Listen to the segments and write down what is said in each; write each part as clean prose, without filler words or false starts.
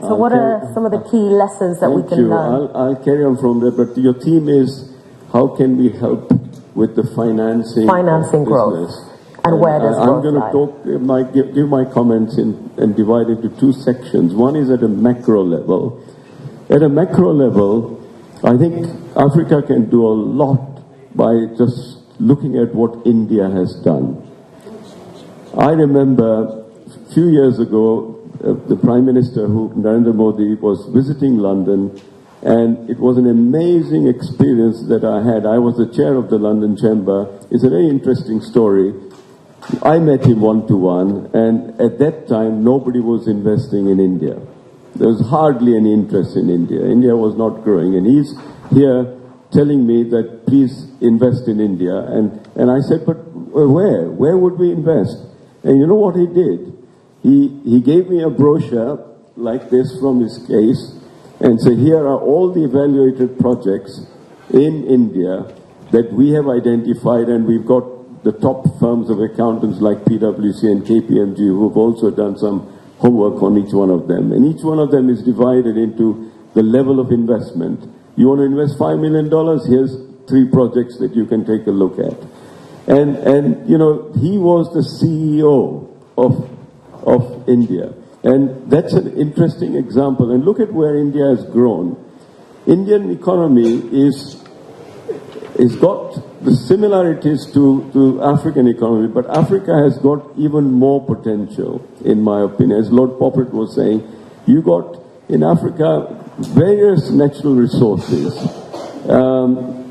So what are some of the key lessons that we can learn? I'll carry on from there, but your theme is how can we help with the financing growth, and where does I'm going to give my comments and divide it into two sections. One is at a macro level. At a macro level, I think Africa can do a lot by just looking at what India has done. I remember a few years ago, the Prime Minister, Narendra Modi, was visiting London, and it was an amazing experience that I had. I was the chair of the London Chamber. It's a very interesting story. I met him one-to-one, and at that time, nobody was investing in India. There was hardly any interest in India. India was not growing, and he's here telling me that please invest in India. And I said, but where? Where would we invest? And you know what he did? He gave me a brochure like this from his case and said, here are all the evaluated projects in India that we have identified, and we've got the top firms of accountants like PwC and KPMG who have also done some homework on each one of them. And each one of them is divided into the level of investment. You want to invest $5 million? Here's 3 projects that you can take a look at. And you know, he was the CEO of India. And that's an interesting example. And look at where India has grown. Indian economy is got the similarities to African economy, but Africa has got even more potential, in my opinion. As Lord Poppert was saying, you got in Africa various natural resources,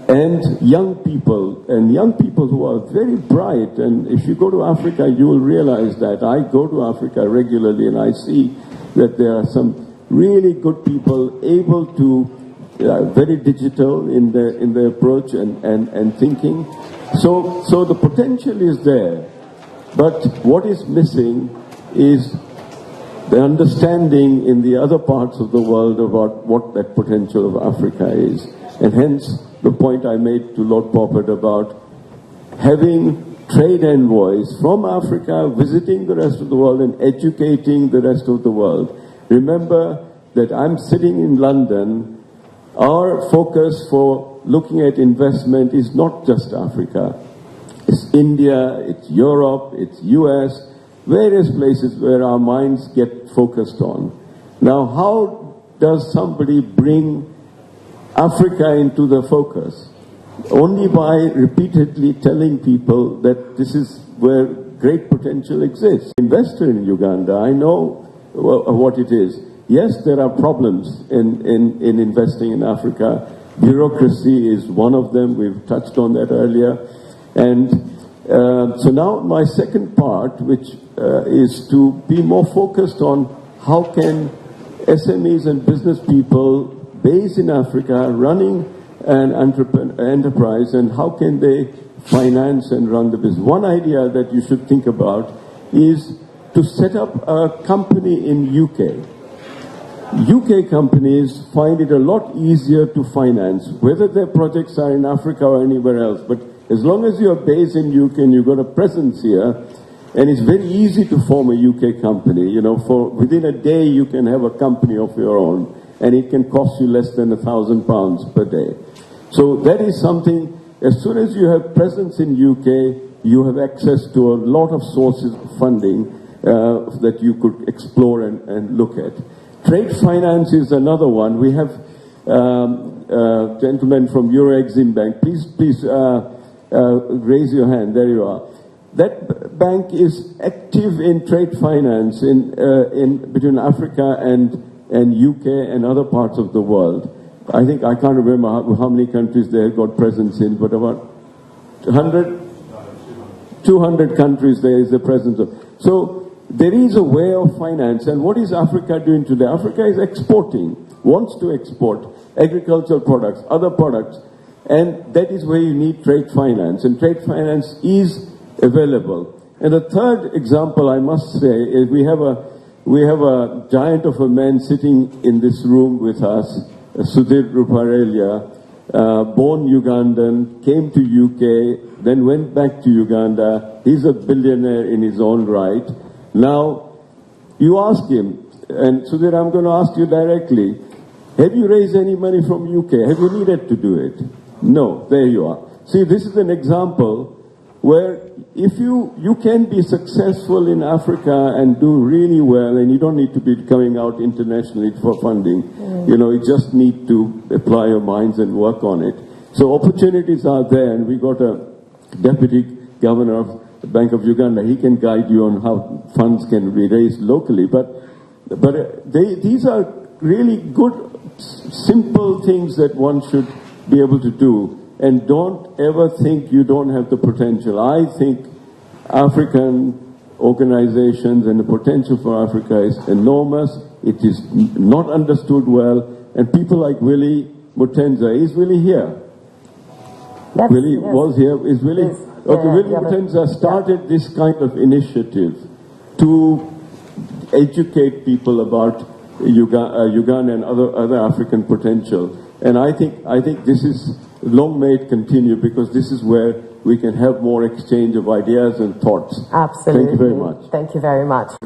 and young people who are very bright. And if you go to Africa, you will realize that. I go to Africa regularly, and I see that there are some really good people able to very digital in their approach and thinking. So the potential is there, but what is missing is the understanding in the other parts of the world about what that potential of Africa is. And hence the point I made to Lord Poppert about having trade envoys from Africa visiting the rest of the world and educating the rest of the world. Remember that I'm sitting in London. Our focus for looking at investment is not just Africa. It's India, it's Europe, it's US, various places where our minds get focused on. Now, how does somebody bring Africa into the focus? Only by repeatedly telling people that this is where great potential exists. Investor in Uganda, I know what it is. Yes, there are problems in investing in Africa. Bureaucracy is one of them. We've touched on that earlier. And so now my second part, which is to be more focused on how can SMEs and business people based in Africa running an enterprise, and how can they finance and run the business. One idea that you should think about is to set up a company in UK. UK companies find it a lot easier to finance, whether their projects are in Africa or anywhere else. But as long as you're based in UK and you've got a presence here, and it's very easy to form a UK company, you know, within a day you can have a company of your own, and it can cost you less than £1,000 per day. So that is something, as soon as you have presence in UK, you have access to a lot of sources of funding that you could explore and look at. Trade finance is another one. We have gentlemen from Euro Exim Bank. Please raise your hand. There you are. That bank is active in trade finance in between Africa and UK and other parts of the world. I think I can't remember how many countries they have got presence in, but about 100, 200 countries there is a presence of. So there is a way of finance, and what is Africa doing today? Africa is exporting, wants to export agricultural products, other products, and that is where you need trade finance, and trade finance is available. And the third example I must say is we have a giant of a man sitting in this room with us, Sudhir Ruparelia, born Ugandan, came to UK, then went back to Uganda. He's a billionaire in his own right. Now, you ask him, And Sudhir, I'm going to ask you directly, have you raised any money from UK? Have you needed to do it? No, there you are. See, this is an example where if you can be successful in Africa and do really well, and you don't need to be coming out internationally for funding. You know, you just need to apply your minds and work on it. So opportunities are there, and we got a deputy governor of the Bank of Uganda. He can guide you on how funds can be raised locally. But these are really good, simple things that one should be able to do. And don't ever think you don't have the potential. I think African organizations and the potential for Africa is enormous. It is not understood well. And people like Willie Mutenza, is Willie here? Yes, Willie yes. was here. Is Willie? Yes. Okay, Willie Mutenza started this kind of initiative to educate people about Uganda and other African potential. And I think this is long may it continue, because this is where we can have more exchange of ideas and thoughts. Absolutely. Thank you very much. Thank you very much.